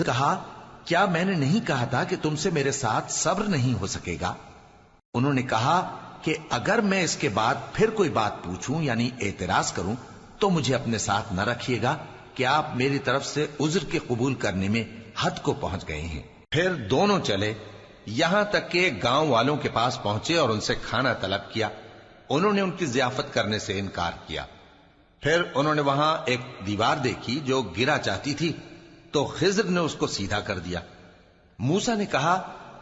کہا کیا میں نے نہیں کہا تھا کہ تم سے میرے ساتھ صبر نہیں ہو سکے گا؟ انہوں نے کہا کہ اگر میں اس کے بعد پھر کوئی بات پوچھوں یعنی اعتراض کروں تو مجھے اپنے ساتھ نہ رکھیے گا کہ آپ میری طرف سے عذر کے قبول کرنے میں حد کو پہنچ گئے ہیں۔ پھر دونوں چلے یہاں تک کہ گاؤں والوں کے پاس پہنچے اور ان سے کھانا طلب کیا۔ انہوں نے ان کی ضیافت کرنے سے انکار کیا۔ پھر انہوں نے وہاں ایک دیوار دیکھی جو گرا چاہتی تھی تو خضر نے اس کو سیدھا کر دیا۔ موسیٰ نے کہا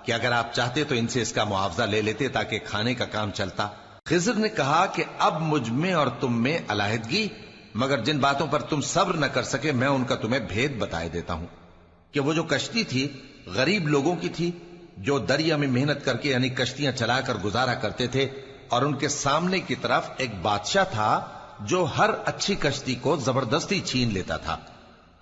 کہ اگر آپ چاہتے تو ان سے اس کا معاوضہ لے لیتے تاکہ کھانے کا کام چلتا۔ خضر نے کہا کہ اب مجھ میں اور تم میں علیحدگی، مگر جن باتوں پر تم صبر نہ کر سکے میں ان کا تمہیں بھید بتائے دیتا ہوں کہ وہ جو کشتی تھی غریب لوگوں کی تھی جو دریا میں محنت کر کے یعنی کشتیاں چلا کر گزارا کرتے تھے، اور ان کے سامنے کی طرف ایک بادشاہ تھا جو ہر اچھی کشتی کو زبردستی چھین لیتا تھا،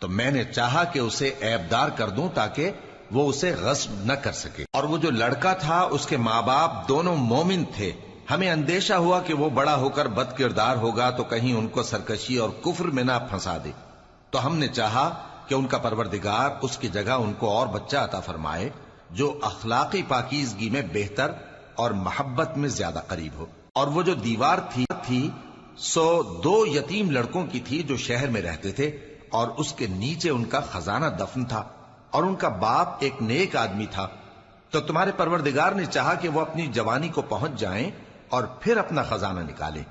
تو میں نے چاہا کہ اسے عیبدار کر دوں تاکہ وہ اسے غصب نہ کر سکے۔ اور وہ جو لڑکا تھا اس کے ماں باپ دونوں مومن تھے، ہمیں اندیشہ ہوا کہ وہ بڑا ہو کر بد کردار ہوگا تو کہیں ان کو سرکشی اور کفر میں نہ پھنسا دے، تو ہم نے چاہا کہ ان کا پروردگار اس کی جگہ ان کو اور بچہ عطا فرمائے جو اخلاقی پاکیزگی میں بہتر اور محبت میں زیادہ قریب ہو۔ اور وہ جو دیوار تھی سو 2 یتیم لڑکوں کی تھی جو شہر میں رہتے تھے، اور اس کے نیچے ان کا خزانہ دفن تھا، اور ان کا باپ ایک نیک آدمی تھا۔ تو تمہارے پروردگار نے چاہا کہ وہ اپنی جوانی کو پہنچ جائیں اور پھر اپنا خزانہ نکالے۔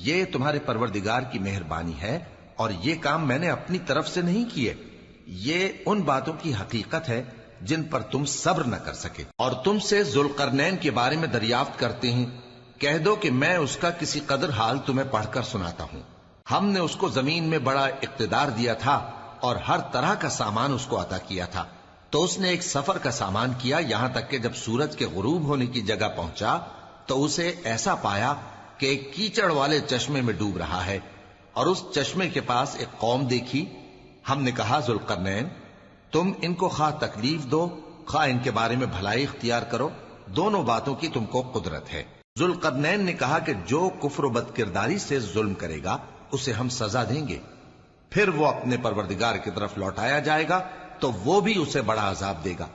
یہ تمہارے پروردگار کی مہربانی ہے، اور یہ کام میں نے اپنی طرف سے نہیں کیے، یہ ان باتوں کی حقیقت ہے جن پر تم صبر نہ کر سکے۔ اور تم سے ذوالقرنین کے بارے میں دریافت کرتے ہیں، کہہ دو کہ میں اس کا کسی قدر حال تمہیں پڑھ کر سناتا ہوں۔ ہم نے اس کو زمین میں بڑا اقتدار دیا تھا اور ہر طرح کا سامان اس کو عطا کیا تھا، تو اس نے ایک سفر کا سامان کیا، یہاں تک کہ جب سورج کے غروب ہونے کی جگہ پہنچا تو اسے ایسا پایا کہ ایک کیچڑ والے چشمے میں ڈوب رہا ہے، اور اس چشمے کے پاس ایک قوم دیکھی۔ ہم نے کہا ذوالقرنین تم ان کو خواہ تکلیف دو خواہ ان کے بارے میں بھلائی اختیار کرو، دونوں باتوں کی تم کو قدرت ہے۔ ذوالقرنین نے کہا کہ جو کفر و بد کرداری سے ظلم کرے گا اسے ہم سزا دیں گے، پھر وہ اپنے پروردگار کی طرف لوٹایا جائے گا تو وہ بھی اسے بڑا عذاب دے گا،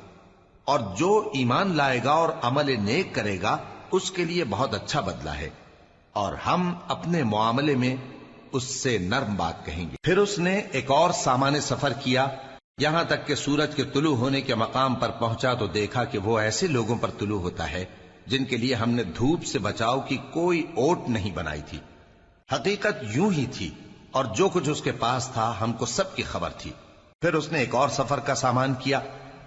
اور جو ایمان لائے گا اور عمل نیک کرے گا اس کے لیے بہت اچھا بدلہ ہے، اور ہم اپنے معاملے میں اس سے نرم بات کہیں گے۔ پھر اس نے ایک اور سامان سفر کیا، یہاں تک کہ سورج کے طلوع ہونے کے مقام پر پہنچا تو دیکھا کہ وہ ایسے لوگوں پر طلوع ہوتا ہے جن کے لیے ہم نے دھوپ سے بچاؤ کی کوئی اوٹ نہیں بنائی تھی۔ حقیقت یوں ہی تھی، اور جو کچھ اس کے پاس تھا ہم کو سب کی خبر تھی۔ پھر اس نے ایک اور سفر کا سامان کیا،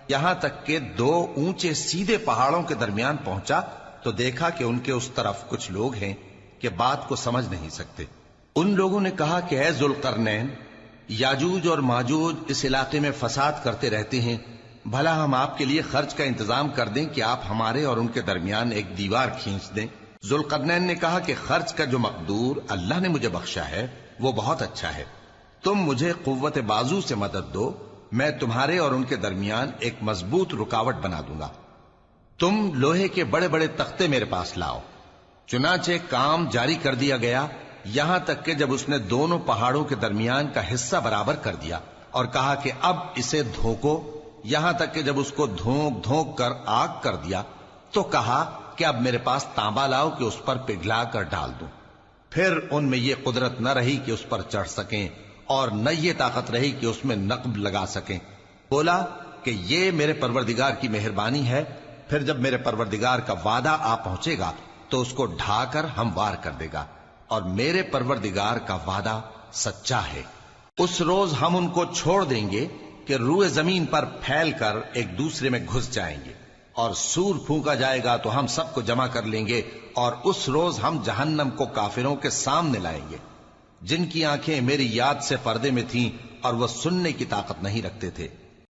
یہاں تک کہ 2 اونچے سیدھے پہاڑوں کے درمیان پہنچا تو دیکھا کہ ان کے اس طرف کچھ لوگ ہیں کہ بات کو سمجھ نہیں سکتے۔ ان لوگوں نے کہا کہ اے ذوالقرنین، یاجوج اور ماجوج اس علاقے میں فساد کرتے رہتے ہیں، بھلا ہم آپ کے لیے خرچ کا انتظام کر دیں کہ آپ ہمارے اور ان کے درمیان ایک دیوار کھینچ دیں۔ ذوالقرنین نے کہا کہ خرچ کا جو مقدور اللہ نے مجھے بخشا ہے وہ بہت اچھا ہے، تم مجھے قوت بازو سے مدد دو، میں تمہارے اور ان کے درمیان ایک مضبوط رکاوٹ بنا دوں گا۔ تم لوہے کے بڑے بڑے تختے میرے پاس لاؤ۔ چنانچہ کام جاری کر دیا گیا، یہاں تک کہ جب اس نے دونوں پہاڑوں کے درمیان کا حصہ برابر کر دیا اور کہا کہ اب اسے دھوکو، یہاں تک کہ جب اس کو دھونک دھونک کر آگ کر دیا تو کہا کہ اب میرے پاس تانبا لاؤ کہ اس پر پگھلا کر ڈال دوں۔ پھر ان میں یہ قدرت نہ رہی کہ اس پر چڑھ سکیں، اور نہ یہ طاقت رہی کہ اس میں نقب لگا سکیں۔ بولا کہ یہ میرے پروردگار کی مہربانی ہے، پھر جب میرے پروردگار کا وعدہ آ پہنچے گا تو اس کو ڈھا کر ہموار کر دے گا، اور میرے پروردگار کا وعدہ سچا ہے۔ اس روز ہم ان کو چھوڑ دیں گے کہ روئے زمین پر پھیل کر ایک دوسرے میں گھس جائیں گے، اور سور پھونکا جائے گا تو ہم سب کو جمع کر لیں گے، اور اس روز ہم جہنم کو کافروں کے سامنے لائیں گے جن کی آنکھیں میری یاد سے پردے میں تھیں اور وہ سننے کی طاقت نہیں رکھتے تھے۔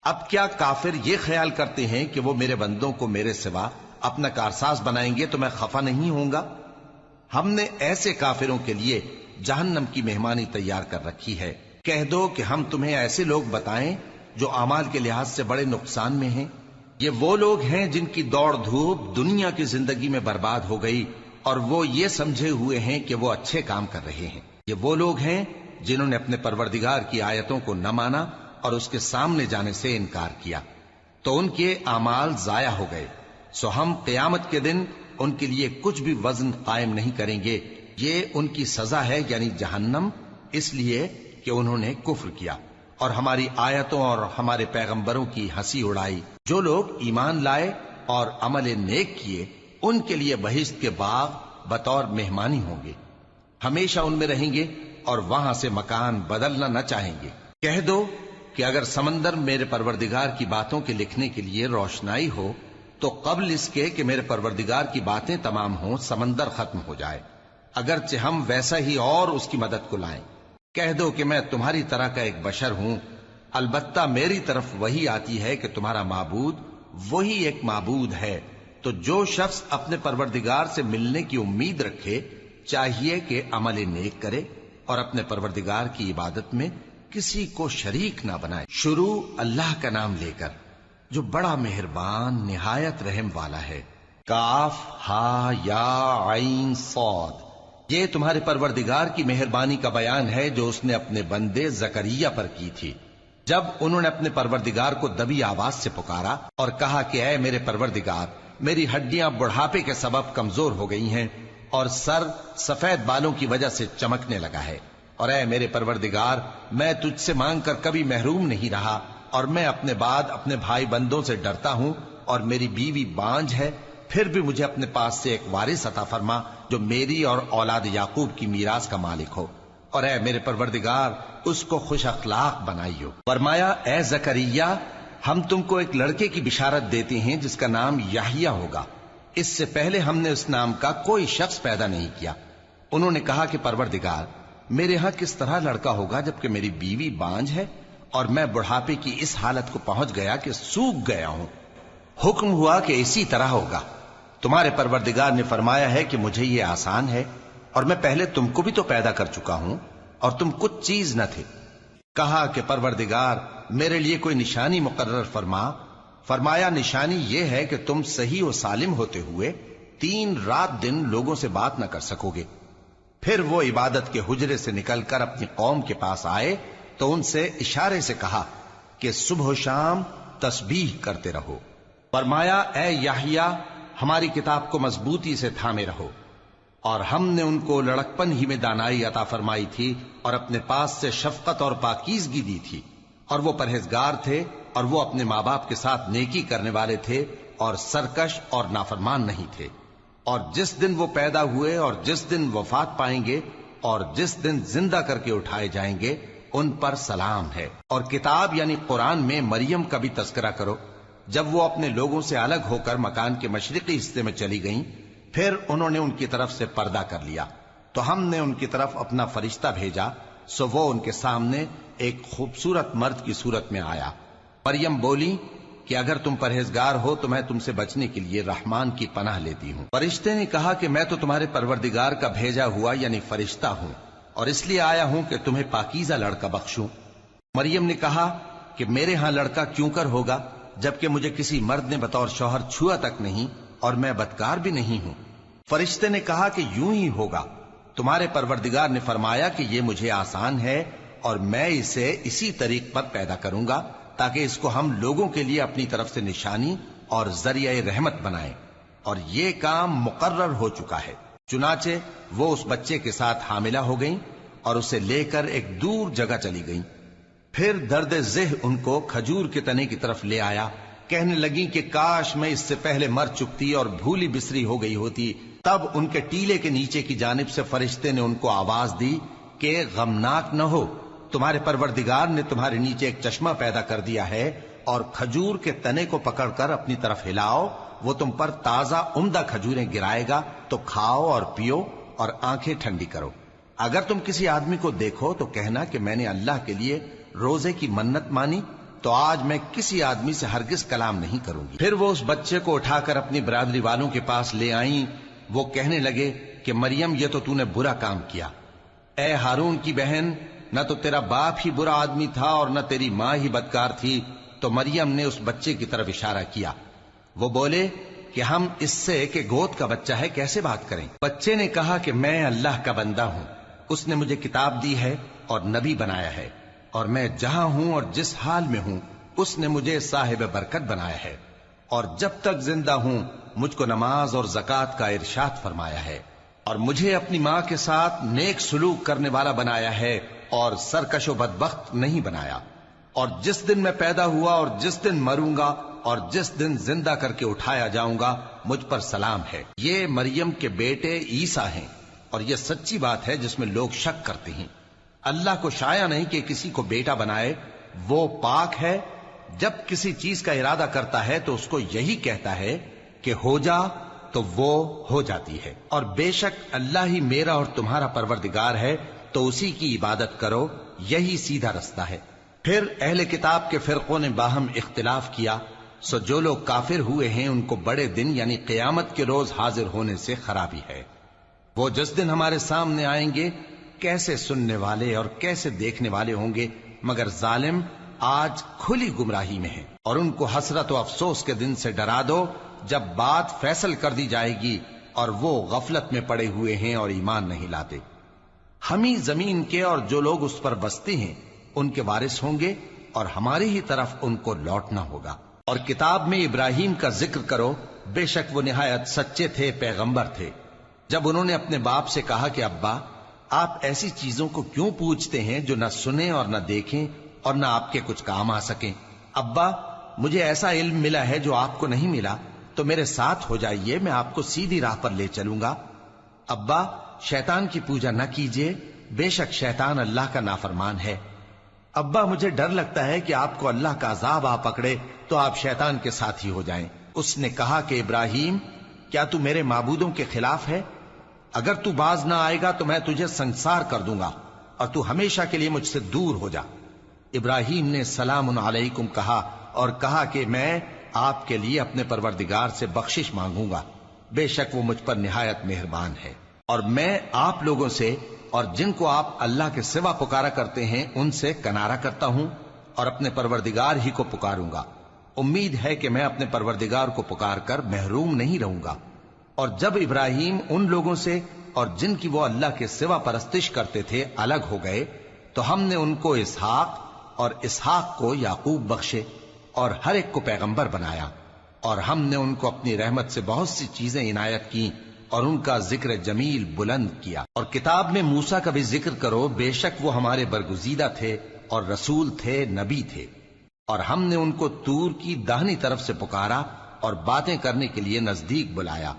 اب کیا کافر یہ خیال کرتے ہیں کہ وہ میرے بندوں کو میرے سوا اپنا کارساز بنائیں گے تو میں خفا نہیں ہوں گا؟ ہم نے ایسے کافروں کے لیے جہنم کی مہمانی تیار کر رکھی ہے۔ کہہ دو کہ ہم تمہیں ایسے لوگ بتائیں جو اعمال کے لحاظ سے بڑے نقصان میں ہیں۔ یہ وہ لوگ ہیں جن کی دوڑ دھوپ دنیا کی زندگی میں برباد ہو گئی، اور وہ یہ سمجھے ہوئے ہیں کہ وہ اچھے کام کر رہے ہیں۔ یہ وہ لوگ ہیں جنہوں نے اپنے پروردگار کی آیتوں کو نہ مانا اور اس کے سامنے جانے سے انکار کیا تو ان کے اعمال ضائع ہو گئے، سو ہم قیامت کے دن ان کے لیے کچھ بھی وزن قائم نہیں کریں گے، یہ ان کی سزا ہے یعنی جہنم، اس لیے کہ انہوں نے کفر کیا اور ہماری آیتوں اور ہمارے پیغمبروں کی ہنسی اڑائی۔ جو لوگ ایمان لائے اور عمل نیک کیے ان کے لیے بہشت کے باغ بطور مہمانی ہوں گے، ہمیشہ ان میں رہیں گے اور وہاں سے مکان بدلنا نہ چاہیں گے۔ کہہ دو کہ اگر سمندر میرے پروردگار کی باتوں کے لکھنے کے لیے روشنائی ہو تو قبل اس کے کہ میرے پروردگار کی باتیں تمام ہوں سمندر ختم ہو جائے، اگرچہ ہم ویسا ہی اور اس کی مدد کو لائیں۔ کہہ دو کہ میں تمہاری طرح کا ایک بشر ہوں، البتہ میری طرف وہی آتی ہے کہ تمہارا معبود وہی ایک معبود ہے، تو جو شخص اپنے پروردگار سے ملنے کی امید رکھے چاہیے کہ عمل نیک کرے اور اپنے پروردگار کی عبادت میں کسی کو شریک نہ بنائے۔ شروع اللہ کا نام لے کر جو بڑا مہربان نہایت رحم والا ہے۔ کاف ہا یا عین صاد، یہ تمہارے پروردگار کی مہربانی کا بیان ہے جو اس نے اپنے بندے زکریا پر کی تھی، جب انہوں نے اپنے پروردگار کو دبی آواز سے پکارا اور کہا کہ اے میرے پروردگار، میری ہڈیاں بڑھاپے کے سبب کمزور ہو گئی ہیں اور سر سفید بالوں کی وجہ سے چمکنے لگا ہے، اور اے میرے پروردگار، میں تجھ سے مانگ کر کبھی محروم نہیں رہا اور میں اپنے بعد اپنے بھائی بندوں سے ڈرتا ہوں اور میری بیوی بانجھ ہے، پھر بھی مجھے اپنے پاس سے ایک وارث عطا فرما جو میری اور اولاد یعقوب کی میراث کا مالک ہو، اور اے میرے پروردگار اس کو خوش اخلاق بنائیو۔ فرمایا اے زکریا، ہم تم کو ایک لڑکے کی بشارت دیتے ہیں جس کا نام یحییٰ ہوگا، اس سے پہلے ہم نے اس نام کا کوئی شخص پیدا نہیں کیا۔ انہوں نے کہا کہ پروردگار، میرے ہاں کس طرح لڑکا ہوگا جبکہ میری بیوی بانجھ ہے اور میں بڑھاپے کی اس حالت کو پہنچ گیا کہ سوکھ گیا ہوں۔ حکم ہوا کہ اسی طرح ہوگا۔ تمہارے پروردگار نے فرمایا ہے کہ مجھے یہ آسان ہے اور میں پہلے تم کو بھی تو پیدا کر چکا ہوں اور تم کچھ چیز نہ تھے۔ کہا کہ پروردگار میرے لیے کوئی نشانی مقرر فرما۔ فرمایا نشانی یہ ہے کہ تم صحیح و سالم ہوتے ہوئے 3 رات دن لوگوں سے بات نہ کر سکو گے۔ پھر وہ عبادت کے حجرے سے نکل کر اپنی قوم کے پاس آئے تو ان سے اشارے سے کہا کہ صبح و شام تسبیح کرتے رہو۔ فرمایا اے یحییٰ، ہماری کتاب کو مضبوطی سے تھامے رہو، اور ہم نے ان کو لڑکپن ہی میں دانائی عطا فرمائی تھی اور اپنے پاس سے شفقت اور پاکیزگی دی تھی، اور وہ پرہیزگار تھے اور وہ اپنے ماں باپ کے ساتھ نیکی کرنے والے تھے اور سرکش اور نافرمان نہیں تھے۔ اور جس دن وہ پیدا ہوئے اور جس دن وفات پائیں گے اور جس دن زندہ کر کے اٹھائے جائیں گے ان پر سلام ہے۔ اور کتاب یعنی قرآن میں مریم کا بھی تذکرہ کرو، جب وہ اپنے لوگوں سے الگ ہو کر مکان کے مشرقی حصے میں چلی گئیں، پھر انہوں نے ان کی طرف سے پردہ کر لیا تو ہم نے ان کی طرف اپنا فرشتہ بھیجا، سو وہ ان کے سامنے ایک خوبصورت مرد کی صورت میں آیا۔ مریم بولی کہ اگر تم پرہیزگار ہو تو میں تم سے بچنے کے لیے رحمان کی پناہ لیتی ہوں۔ فرشتے نے کہا کہ میں تو تمہارے پروردگار کا بھیجا ہوا یعنی فرشتہ ہوں اور اس لیے آیا ہوں کہ تمہیں پاکیزہ لڑکا بخشوں۔ مریم نے کہا کہ میرے ہاں لڑکا کیوں کر ہوگا جبکہ مجھے کسی مرد نے بطور شوہر چھوا تک نہیں اور میں بدکار بھی نہیں ہوں۔ فرشتے نے کہا کہ یوں ہی ہوگا، تمہارے پروردگار نے فرمایا کہ یہ مجھے آسان ہے اور میں اسے اسی طریق پر پیدا کروں گا تاکہ اس کو ہم لوگوں کے لیے اپنی طرف سے نشانی اور ذریعہ رحمت بنائیں، اور یہ کام مقرر ہو چکا ہے۔ چنانچہ وہ اس بچے کے ساتھ حاملہ ہو گئیں اور اسے لے کر ایک دور جگہ چلی گئیں۔ پھر درد ذہ ان کو کھجور کے تنے کی طرف لے آیا، کہنے لگیں کہ کاش میں اس سے پہلے مر چکتی اور بھولی بسری ہو گئی ہوتی۔ تب ان کے ٹیلے کے نیچے کی جانب سے فرشتے نے ان کو آواز دی کہ غمناک نہ ہو، تمہارے پروردگار نے تمہارے نیچے ایک چشمہ پیدا کر دیا ہے، اور کھجور کے تنے کو پکڑ کر اپنی طرف ہلاؤ، وہ تم پر تازہ عمدہ کھجوریں گرائے گا، تو کھاؤ اور پیو اور آنکھیں ٹھنڈی کرو۔ اگر تم کسی آدمی کو دیکھو تو کہنا کہ میں نے اللہ کے لیے روزے کی منت مانی، تو آج میں کسی آدمی سے ہرگز کلام نہیں کروں گی۔ پھر وہ اس بچے کو اٹھا کر اپنی برادری والوں کے پاس لے آئیں۔ وہ کہنے لگے کہ مریم یہ تو نے برا کام کیا، اے ہارون کی بہن، نہ تو تیرا باپ ہی برا آدمی تھا اور نہ تیری ماں ہی بدکار تھی۔ تو مریم نے اس بچے کی طرف اشارہ کیا۔ وہ بولے کہ ہم اس سے کہ گود کا بچہ ہے کیسے بات کریں؟ بچے نے کہا کہ میں اللہ کا بندہ ہوں، اس نے مجھے کتاب دی ہے اور نبی بنایا ہے، اور میں جہاں ہوں اور جس حال میں ہوں اس نے مجھے صاحب برکت بنایا ہے، اور جب تک زندہ ہوں مجھ کو نماز اور زکوٰۃ کا ارشاد فرمایا ہے، اور مجھے اپنی ماں کے ساتھ نیک سلوک کرنے والا بنایا ہے اور سرکش و بدبخت نہیں بنایا، اور جس دن میں پیدا ہوا اور جس دن مروں گا اور جس دن زندہ کر کے اٹھایا جاؤں گا مجھ پر سلام ہے۔ یہ مریم کے بیٹے عیسیٰ ہیں، اور یہ سچی بات ہے جس میں لوگ شک کرتے ہیں۔ اللہ کو شایع نہیں کہ کسی کو بیٹا بنائے، وہ پاک ہے، جب کسی چیز کا ارادہ کرتا ہے تو اس کو یہی کہتا ہے کہ ہو جا تو وہ ہو جاتی ہے، اور بے شک اللہ ہی میرا اور تمہارا پروردگار ہے، تو اسی کی عبادت کرو، یہی سیدھا رستہ ہے۔ پھر اہل کتاب کے فرقوں نے باہم اختلاف کیا، سو جو لوگ کافر ہوئے ہیں ان کو بڑے دن یعنی قیامت کے روز حاضر ہونے سے خرابی ہے۔ وہ جس دن ہمارے سامنے آئیں گے کیسے سننے والے اور کیسے دیکھنے والے ہوں گے، مگر ظالم آج کھلی گمراہی میں ہے۔ اور ان کو حسرت و افسوس کے دن سے ڈرا دو جب بات فیصل کر دی جائے گی اور وہ غفلت میں پڑے ہوئے ہیں اور ایمان نہیں لاتے۔ ہم ہی زمین کے اور جو لوگ اس پر بستے ہیں ان کے وارث ہوں گے، اور ہماری ہی طرف ان کو لوٹنا ہوگا۔ اور کتاب میں ابراہیم کا ذکر کرو، بے شک وہ نہایت سچے تھے، پیغمبر تھے۔ جب انہوں نے اپنے باپ سے کہا کہ ابا، آپ ایسی چیزوں کو کیوں پوچھتے ہیں جو نہ سنیں اور نہ دیکھیں اور نہ آپ کے کچھ کام آ سکیں؟ ابا، مجھے ایسا علم ملا ہے جو آپ کو نہیں ملا، تو میرے ساتھ ہو جائیے، میں آپ کو سیدھی راہ پر لے چلوں گا۔ ابا، شیطان کی پوجا نہ کیجیے، بے شک شیطان اللہ کا نافرمان ہے۔ ابا، مجھے ڈر لگتا ہے کہ آپ کو اللہ کا عذاب آ پکڑے تو آپ شیطان کے ساتھی ہو جائیں۔ اس نے کہا کہ ابراہیم، کیا تو میرے معبودوں کے خلاف ہے؟ اگر تو باز نہ آئے گا تو میں تجھے سنسار کر دوں گا اور تو ہمیشہ کے لیے مجھ سے دور ہو جا۔ ابراہیم نے سلام علیکم کہا اور کہا کہ میں آپ کے لیے اپنے پروردگار سے بخشش مانگوں گا، بے شک وہ مجھ پر نہایت مہربان ہے۔ اور میں آپ لوگوں سے اور جن کو آپ اللہ کے سوا پکارا کرتے ہیں ان سے کنارہ کرتا ہوں اور اپنے پروردگار ہی کو پکاروں گا۔ امید ہے کہ میں اپنے پروردگار کو پکار کر محروم نہیں رہوں گا۔ اور جب ابراہیم ان لوگوں سے اور جن کی وہ اللہ کے سوا پرستش کرتے تھے الگ ہو گئے تو ہم نے ان کو اسحاق اور اسحاق کو یعقوب بخشے اور ہر ایک کو پیغمبر بنایا، اور ہم نے ان کو اپنی رحمت سے بہت سی چیزیں عنایت کی اور ان کا ذکر جمیل بلند کیا۔ اور کتاب میں موسیٰ کا بھی ذکر کرو، بے شک وہ ہمارے برگزیدہ تھے اور رسول تھے، نبی تھے، اور ہم نے ان کو طور کی داہنی طرف سے پکارا اور باتیں کرنے کے لیے نزدیک بلایا،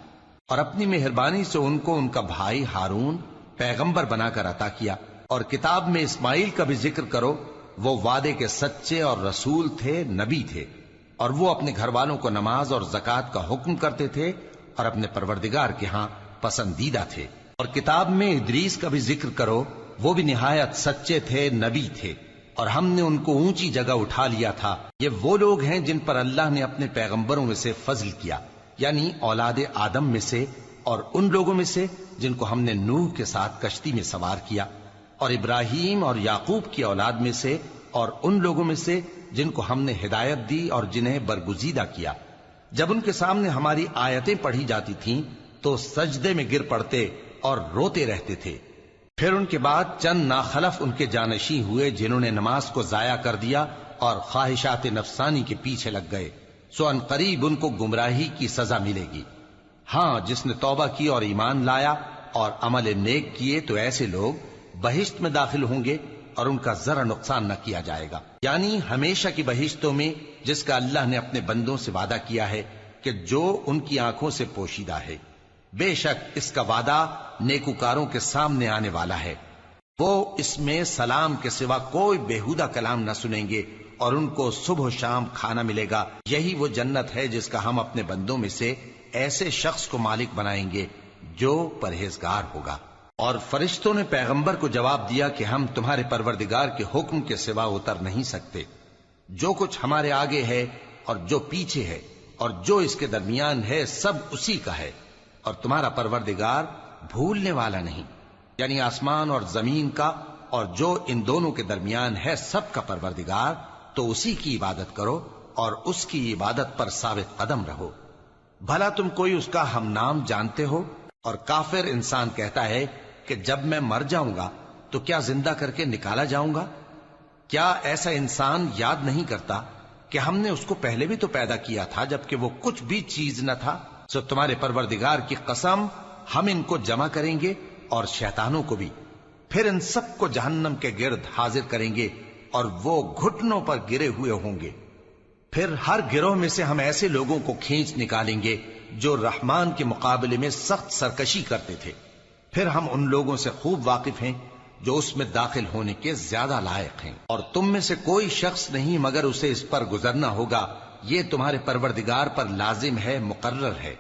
اور اپنی مہربانی سے ان کو ان کا بھائی ہارون پیغمبر بنا کر عطا کیا۔ اور کتاب میں اسماعیل کا بھی ذکر کرو، وہ وعدے کے سچے اور رسول تھے، نبی تھے، اور وہ اپنے گھر والوں کو نماز اور زکوٰۃ کا حکم کرتے تھے اور اپنے پروردگار کے ہاں پسندیدہ تھے۔ اور کتاب میں ادریس کا بھی ذکر کرو، وہ بھی نہایت سچے تھے، نبی تھے، اور ہم نے ان کو اونچی جگہ اٹھا لیا تھا۔ یہ وہ لوگ ہیں جن پر اللہ نے اپنے پیغمبروں میں سے فضل کیا، یعنی اولاد آدم میں سے، اور ان لوگوں میں سے جن کو ہم نے نوح کے ساتھ کشتی میں سوار کیا، اور ابراہیم اور یعقوب کی اولاد میں سے، اور ان لوگوں میں سے جن کو ہم نے ہدایت دی اور جنہیں برگزیدہ کیا۔ جب ان کے سامنے ہماری آیتیں پڑھی جاتی تھیں تو سجدے میں گر پڑتے اور روتے رہتے تھے۔ پھر ان کے بعد چند ناخلف ان کے جانشین ہوئے جنہوں نے نماز کو ضائع کر دیا اور خواہشات نفسانی کے پیچھے لگ گئے، سو ان قریب ان کو گمراہی کی سزا ملے گی۔ ہاں، جس نے توبہ کی اور ایمان لایا اور عمل نیک کیے تو ایسے لوگ بہشت میں داخل ہوں گے اور ان کا ذرا نقصان نہ کیا جائے گا، یعنی ہمیشہ کی بہشتوں میں جس کا اللہ نے اپنے بندوں سے وعدہ کیا ہے کہ جو ان کی آنکھوں سے پوشیدہ ہے۔ بے شک اس کا وعدہ نیکوکاروں کے سامنے آنے والا ہے، وہ اس میں سلام کے سوا کوئی بیہودہ کلام نہ سنیں گے اور ان کو صبح و شام کھانا ملے گا۔ یہی وہ جنت ہے جس کا ہم اپنے بندوں میں سے ایسے شخص کو مالک بنائیں گے جو پرہیزگار ہوگا۔ اور فرشتوں نے پیغمبر کو جواب دیا کہ ہم تمہارے پروردگار کے حکم کے سوا اتر نہیں سکتے۔ جو کچھ ہمارے آگے ہے اور جو پیچھے ہے اور جو اس کے درمیان ہے سب اسی کا ہے، اور تمہارا پروردگار بھولنے والا نہیں، یعنی آسمان اور زمین کا اور جو ان دونوں کے درمیان ہے سب کا پروردگار، تو اسی کی عبادت کرو اور اس کی عبادت پر ثابت قدم رہو۔ بھلا تم کوئی اس کا ہم نام جانتے ہو؟ اور کافر انسان کہتا ہے کہ جب میں مر جاؤں گا تو کیا زندہ کر کے نکالا جاؤں گا؟ کیا ایسا انسان یاد نہیں کرتا کہ ہم نے اس کو پہلے بھی تو پیدا کیا تھا جبکہ وہ کچھ بھی چیز نہ تھا؟ سو تمہارے پروردگار کی قسم ہم ان کو جمع کریں گے اور شیطانوں کو بھی، پھر ان سب کو جہنم کے گرد حاضر کریں گے اور وہ گھٹنوں پر گرے ہوئے ہوں گے۔ پھر ہر گروہ میں سے ہم ایسے لوگوں کو کھینچ نکالیں گے جو رحمان کے مقابلے میں سخت سرکشی کرتے تھے، پھر ہم ان لوگوں سے خوب واقف ہیں جو اس میں داخل ہونے کے زیادہ لائق ہیں، اور تم میں سے کوئی شخص نہیں مگر اسے اس پر گزرنا ہوگا، یہ تمہارے پروردگار پر لازم ہے، مقرر ہے۔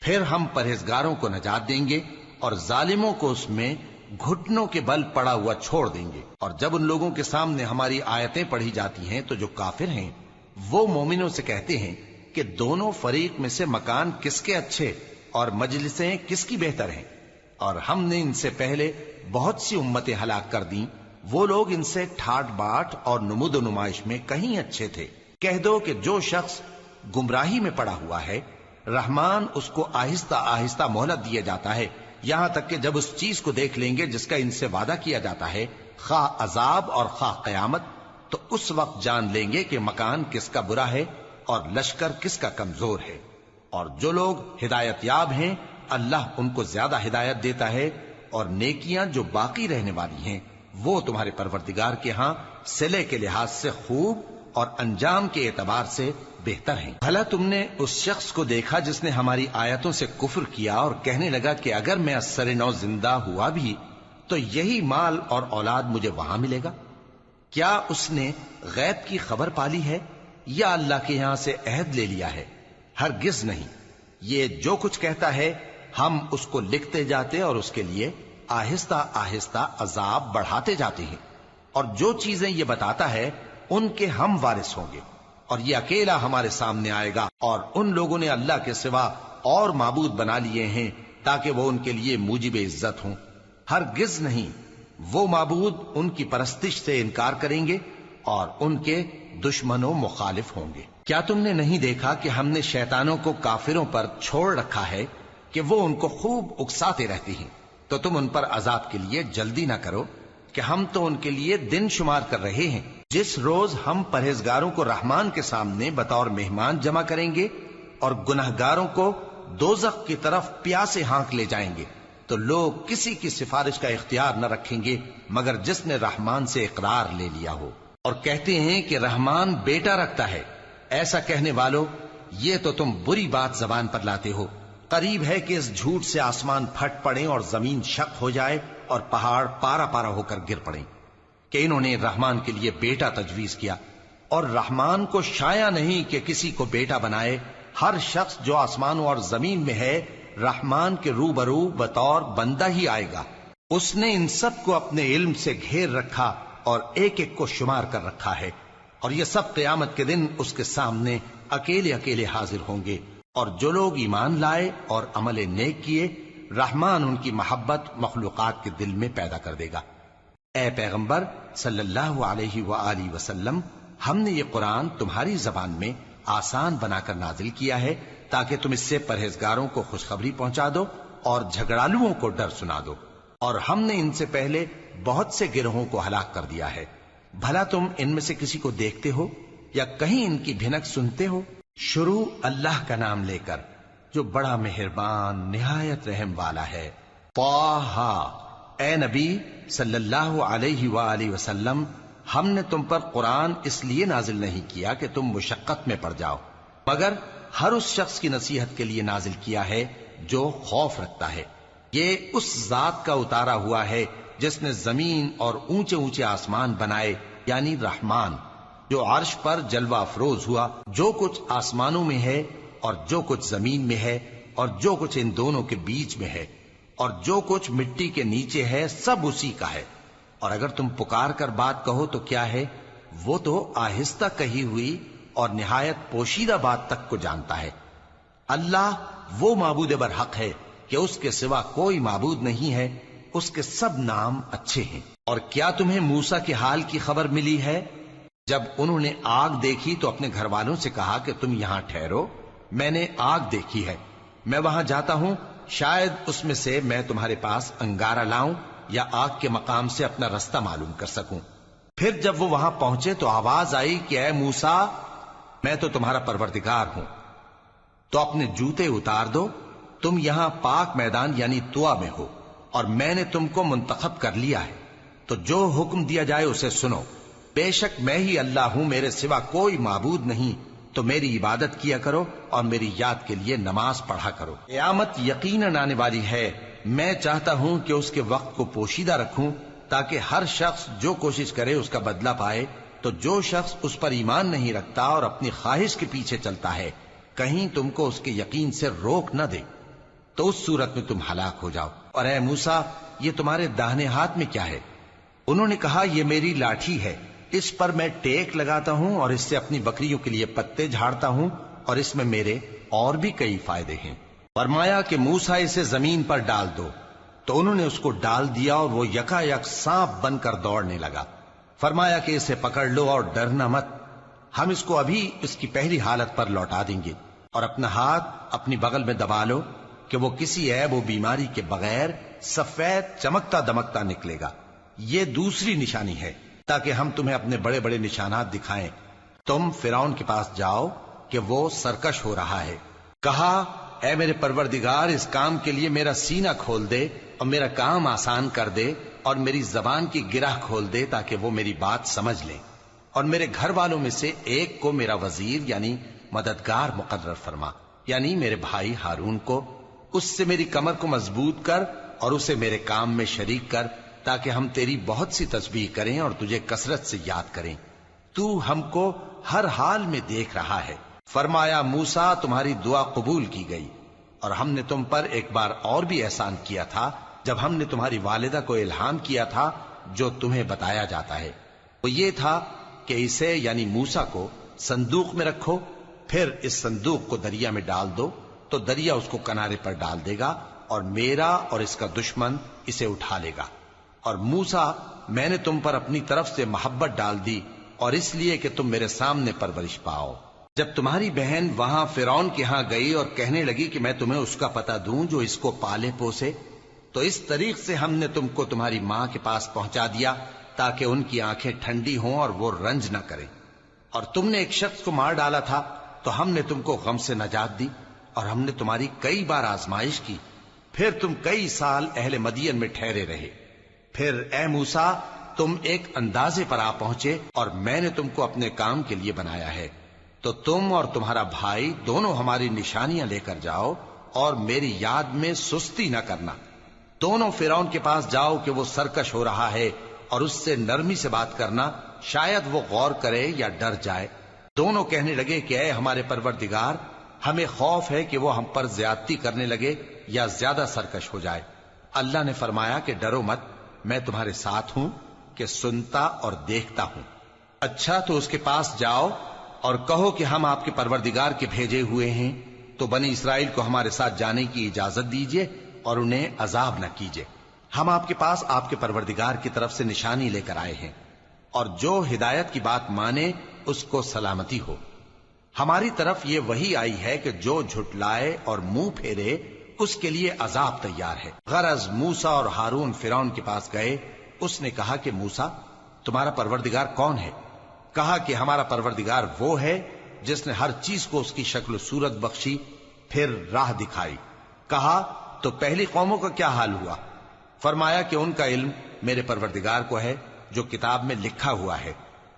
پھر ہم پرہیزگاروں کو نجات دیں گے اور ظالموں کو اس میں گھٹنوں کے بل پڑا ہوا چھوڑ دیں گے۔ اور جب ان لوگوں کے سامنے ہماری آیتیں پڑھی جاتی ہیں تو جو کافر ہیں وہ مومنوں سے کہتے ہیں کہ دونوں فریق میں سے مکان کس کے اچھے اور مجلسیں کس کی بہتر ہیں، اور ہم نے ان سے پہلے بہت سی امتیں ہلاک کر دیں، وہ لوگ ان سے ٹھاٹ باٹ اور نمود و نمائش میں کہیں اچھے تھے۔ کہہ دو کہ جو شخص گمراہی میں پڑا ہوا ہے رحمان اس کو آہستہ آہستہ مہلت دیا جاتا ہے، یہاں تک کہ جب اس چیز کو دیکھ لیں گے جس کا ان سے وعدہ کیا جاتا ہے، خواہ عذاب اور خواہ قیامت، تو اس وقت جان لیں گے کہ مکان کس کا برا ہے اور لشکر کس کا کمزور ہے۔ اور جو لوگ ہدایت یاب ہیں اللہ ان کو زیادہ ہدایت دیتا ہے، اور نیکیاں جو باقی رہنے والی ہیں وہ تمہارے پروردگار کے ہاں صلے کے لحاظ سے خوب اور انجام کے اعتبار سے بہتر ہیں۔ بھلا تم نے اس شخص کو دیکھا جس نے ہماری آیتوں سے کفر کیا اور کہنے لگا کہ اگر میں ازسر نو زندہ ہوا بھی تو یہی مال اور اولاد مجھے وہاں ملے گا؟ کیا اس نے غیب کی خبر پالی ہے یا اللہ کے یہاں سے عہد لے لیا ہے؟ ہرگز نہیں، یہ جو کچھ کہتا ہے ہم اس کو لکھتے جاتے اور اس کے لیے آہستہ آہستہ عذاب بڑھاتے جاتے ہیں، اور جو چیزیں یہ بتاتا ہے ان کے ہم وارث ہوں گے، اور یہ اکیلا ہمارے سامنے آئے گا۔ اور ان لوگوں نے اللہ کے سوا اور معبود بنا لیے ہیں تاکہ وہ ان کے لیے موجب عزت ہوں، ہرگز نہیں، وہ معبود ان کی پرستش سے انکار کریں گے اور ان کے دشمن و مخالف ہوں گے۔ کیا تم نے نہیں دیکھا کہ ہم نے شیطانوں کو کافروں پر چھوڑ رکھا ہے کہ وہ ان کو خوب اکساتے رہتے ہیں؟ تو تم ان پر عذاب کے لیے جلدی نہ کرو کہ ہم تو ان کے لیے دن شمار کر رہے ہیں، جس روز ہم پرہیزگاروں کو رحمان کے سامنے بطور مہمان جمع کریں گے اور گنہگاروں کو دوزخ کی طرف پیاسے ہانک لے جائیں گے، تو لوگ کسی کی سفارش کا اختیار نہ رکھیں گے مگر جس نے رحمان سے اقرار لے لیا ہو، اور کہتے ہیں کہ رحمان بیٹا رکھتا ہے۔ ایسا کہنے والوں، یہ تو تم بری بات زبان پر لاتے ہو، قریب ہے کہ اس جھوٹ سے آسمان پھٹ پڑیں اور زمین شق ہو جائے اور پہاڑ پارا پارا ہو کر گر پڑیں کہ انہوں نے رحمان کے لیے بیٹا تجویز کیا، اور رحمان کو شایع نہیں کہ کسی کو بیٹا بنائے۔ ہر شخص جو آسمانوں اور زمین میں ہے رحمان کے روبرو بطور بندہ ہی آئے گا۔ اس نے ان سب کو اپنے علم سے گھیر رکھا اور ایک ایک کو شمار کر رکھا ہے، اور یہ سب قیامت کے دن اس کے سامنے اکیلے اکیلے حاضر ہوں گے۔ اور جو لوگ ایمان لائے اور عمل نیک کیے رحمان ان کی محبت مخلوقات کے دل میں پیدا کر دے گا۔ اے پیغمبر صلی اللہ علیہ وآلہ وسلم، ہم نے یہ قرآن تمہاری زبان میں آسان بنا کر نازل کیا ہے تاکہ تم اس سے پرہیزگاروں کو خوشخبری پہنچا دو اور جھگڑالوؤں کو ڈر سنا دو، اور ہم نے ان سے پہلے بہت سے گروہوں کو ہلاک کر دیا ہے۔ بھلا تم ان میں سے کسی کو دیکھتے ہو یا کہیں ان کی بھنک سنتے ہو؟ شروع اللہ کا نام لے کر جو بڑا مہربان نہایت رحم والا ہے۔ طٰہٰ، اے نبی صلی اللہ علیہ وآلہ وسلم، ہم نے تم پر قرآن اس لیے نازل نہیں کیا کہ تم مشقت میں پڑ جاؤ، مگر ہر اس شخص کی نصیحت کے لیے نازل کیا ہے جو خوف رکھتا ہے۔ یہ اس ذات کا اتارا ہوا ہے جس نے زمین اور اونچے اونچے آسمان بنائے، یعنی رحمان، جو عرش پر جلوہ افروز ہوا۔ جو کچھ آسمانوں میں ہے اور جو کچھ زمین میں ہے اور جو کچھ ان دونوں کے بیچ میں ہے اور جو کچھ مٹی کے نیچے ہے، سب اسی کا ہے۔ اور اگر تم پکار کر بات کہو تو کیا ہے، وہ تو آہستہ کہی ہوئی اور نہایت پوشیدہ بات تک کو جانتا ہے۔ اللہ وہ معبود برحق ہے کہ اس کے سوا کوئی معبود نہیں ہے، اس کے سب نام اچھے ہیں۔ اور کیا تمہیں موسیٰ کے حال کی خبر ملی ہے؟ جب انہوں نے آگ دیکھی تو اپنے گھر والوں سے کہا کہ تم یہاں ٹھہرو، میں نے آگ دیکھی ہے، میں وہاں جاتا ہوں، شاید اس میں سے میں تمہارے پاس انگارہ لاؤں یا آگ کے مقام سے اپنا رستہ معلوم کر سکوں۔ پھر جب وہ وہاں پہنچے تو آواز آئی کہ اے موسیٰ، میں تو تمہارا پروردگار ہوں، تو اپنے جوتے اتار دو، تم یہاں پاک میدان یعنی طوا میں ہو، اور میں نے تم کو منتخب کر لیا ہے، تو جو حکم دیا جائے اسے سنو۔ بے شک میں ہی اللہ ہوں، میرے سوا کوئی معبود نہیں، تو میری عبادت کیا کرو اور میری یاد کے لیے نماز پڑھا کرو۔ قیامت یقیناً آنے والی ہے، میں چاہتا ہوں کہ اس کے وقت کو پوشیدہ رکھوں تاکہ ہر شخص جو کوشش کرے اس کا بدلہ پائے۔ تو جو شخص اس پر ایمان نہیں رکھتا اور اپنی خواہش کے پیچھے چلتا ہے، کہیں تم کو اس کے یقین سے روک نہ دے، تو اس صورت میں تم ہلاک ہو جاؤ۔ اور اے موسیٰ، یہ تمہارے داہنے ہاتھ میں کیا ہے؟ انہوں نے کہا، یہ میری لاٹھی ہے، اس پر میں ٹیک لگاتا ہوں اور اس سے اپنی بکریوں کے لیے پتے جھاڑتا ہوں، اور اس میں میرے اور بھی کئی فائدے ہیں۔ فرمایا کہ موسیٰ اسے زمین پر ڈال دو، تو انہوں نے اس کو ڈال دیا اور وہ یکا یک سانپ بن کر دوڑنے لگا۔ فرمایا کہ اسے پکڑ لو اور ڈرنا مت، ہم اس کو ابھی اس کی پہلی حالت پر لوٹا دیں گے، اور اپنا ہاتھ اپنی بغل میں دبا لو کہ وہ کسی عیب و بیماری کے بغیر سفید چمکتا دمکتا نکلے گا۔ یہ دوسری نشانی ہے تاکہ ہم تمہیں اپنے بڑے بڑے نشانات دکھائیں۔ تم فرعون کے پاس جاؤ کہ وہ سرکش ہو رہا ہے۔ کہا، اے میرے پروردگار، اس کام کے لیے میرا سینہ کھول دے اور میرا کام آسان کر دے، اور میری زبان کی گرہ کھول دے تاکہ وہ میری بات سمجھ لیں، اور میرے گھر والوں میں سے ایک کو میرا وزیر یعنی مددگار مقرر فرما، یعنی میرے بھائی ہارون کو۔ اس سے میری کمر کو مضبوط کر اور اسے میرے کام میں شریک کر، تاکہ ہم تیری بہت سی تسبیح کریں اور تجھے کثرت سے یاد کریں۔ تو ہم کو ہر حال میں دیکھ رہا ہے۔ فرمایا، موسیٰ، تمہاری دعا قبول کی گئی، اور ہم نے تم پر ایک بار اور بھی احسان کیا تھا جب ہم نے تمہاری والدہ کو الہام کیا تھا جو تمہیں بتایا جاتا ہے۔ وہ یہ تھا کہ اسے یعنی موسیٰ کو صندوق میں رکھو، پھر اس صندوق کو دریا میں ڈال دو، تو دریا اس کو کنارے پر ڈال دے گا، اور میرا اور اس کا دشمن اسے اٹھا لے گا۔ اور موسیٰ، میں نے تم پر اپنی طرف سے محبت ڈال دی، اور اس لیے کہ تم میرے سامنے پرورش پاؤ۔ جب تمہاری بہن وہاں فرعون کے ہاں گئی اور کہنے لگی کہ میں تمہیں اس کا پتہ دوں جو اس کو پالے پوسے، تو اس طریق سے ہم نے تم کو تمہاری ماں کے پاس پہنچا دیا تاکہ ان کی آنکھیں ٹھنڈی ہوں اور وہ رنج نہ کریں۔ اور تم نے ایک شخص کو مار ڈالا تھا تو ہم نے تم کو غم سے نجات دی، اور ہم نے تمہاری کئی بار آزمائش کی، پھر تم کئی سال اہل مدین میں ٹھہرے رہے۔ پھر اے موسیٰ، تم ایک اندازے پر آ پہنچے اور میں نے تم کو اپنے کام کے لیے بنایا ہے، تو تم اور تمہارا بھائی دونوں ہماری نشانیاں لے کر جاؤ اور میری یاد میں سستی نہ کرنا۔ دونوں فرعون کے پاس جاؤ کہ وہ سرکش ہو رہا ہے، اور اس سے نرمی سے بات کرنا، شاید وہ غور کرے یا ڈر جائے۔ دونوں کہنے لگے کہ اے ہمارے پروردگار، ہمیں خوف ہے کہ وہ ہم پر زیادتی کرنے لگے یا زیادہ سرکش ہو جائے۔ اللہ نے فرمایا کہ ڈرو مت، میں تمہارے ساتھ ہوں کہ سنتا اور دیکھتا ہوں۔ اچھا، تو اس کے پاس جاؤ اور کہو کہ ہم آپ کے پروردگار کے بھیجے ہوئے ہیں، تو بنی اسرائیل کو ہمارے ساتھ جانے کی اجازت دیجیے اور انہیں عذاب نہ کیجیے۔ ہم آپ کے پاس آپ کے پروردگار کی طرف سے نشانی لے کر آئے ہیں، اور جو ہدایت کی بات مانے اس کو سلامتی ہو۔ ہماری طرف یہ وحی آئی ہے کہ جو جھٹلائے اور منہ پھیرے اس کے لیے عذاب تیار ہے۔ غرض موسیٰ اور ہارون فرعون کے پاس گئے۔ اس نے کہا کہ موسیٰ، تمہارا پروردگار کون ہے؟ کہا کہ ہمارا پروردگار وہ ہے جس نے ہر چیز کو اس کی شکل و صورت بخشی، پھر راہ دکھائی۔ کہا، تو پہلی قوموں کا کیا حال ہوا؟ فرمایا کہ ان کا علم میرے پروردگار کو ہے جو کتاب میں لکھا ہوا ہے۔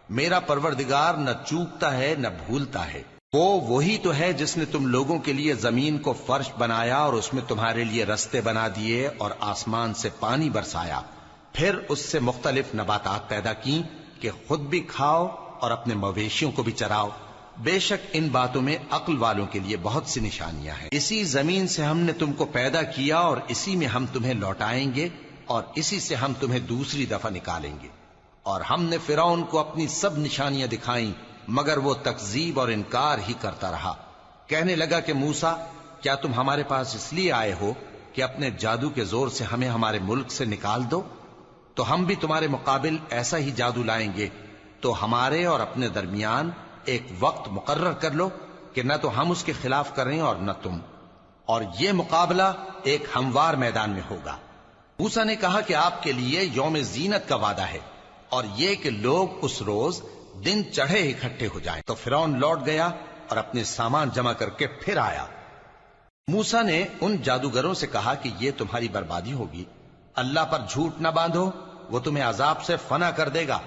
میرا پروردگار نہ چوکتا ہے نہ بھولتا ہے۔ وہ وہی تو ہے جس نے تم لوگوں کے لیے زمین کو فرش بنایا اور اس میں تمہارے لیے رستے بنا دیے اور آسمان سے پانی برسایا، پھر اس سے مختلف نباتات پیدا کی کہ خود بھی کھاؤ اور اپنے مویشیوں کو بھی چراؤ۔ بے شک ان باتوں میں عقل والوں کے لیے بہت سی نشانیاں ہیں۔ اسی زمین سے ہم نے تم کو پیدا کیا اور اسی میں ہم تمہیں لوٹائیں گے، اور اسی سے ہم تمہیں دوسری دفعہ نکالیں گے۔ اور ہم نے فرعون کو اپنی سب نشانیاں دکھائیں، مگر وہ تکذیب اور انکار ہی کرتا رہا۔ کہنے لگا کہ موسیٰ، کیا تم ہمارے پاس اس لیے آئے ہو کہ اپنے جادو کے زور سے ہمیں ہمارے ملک سے نکال دو؟ تو ہم بھی تمہارے مقابل ایسا ہی جادو لائیں گے، تو ہمارے اور اپنے درمیان ایک وقت مقرر کر لو کہ نہ تو ہم اس کے خلاف کریں اور نہ تم، اور یہ مقابلہ ایک ہموار میدان میں ہوگا۔ موسیٰ نے کہا کہ آپ کے لیے یوم زینت کا وعدہ ہے، اور یہ کہ لوگ اس روز دن چڑھے اکٹھے ہو جائیں۔ تو فرعون لوٹ گیا اور اپنے سامان جمع کر کے پھر آیا۔ موسیٰ نے ان جادوگروں سے کہا کہ یہ تمہاری بربادی ہوگی، اللہ پر جھوٹ نہ باندھو، وہ تمہیں عذاب سے فنا کر دے گا،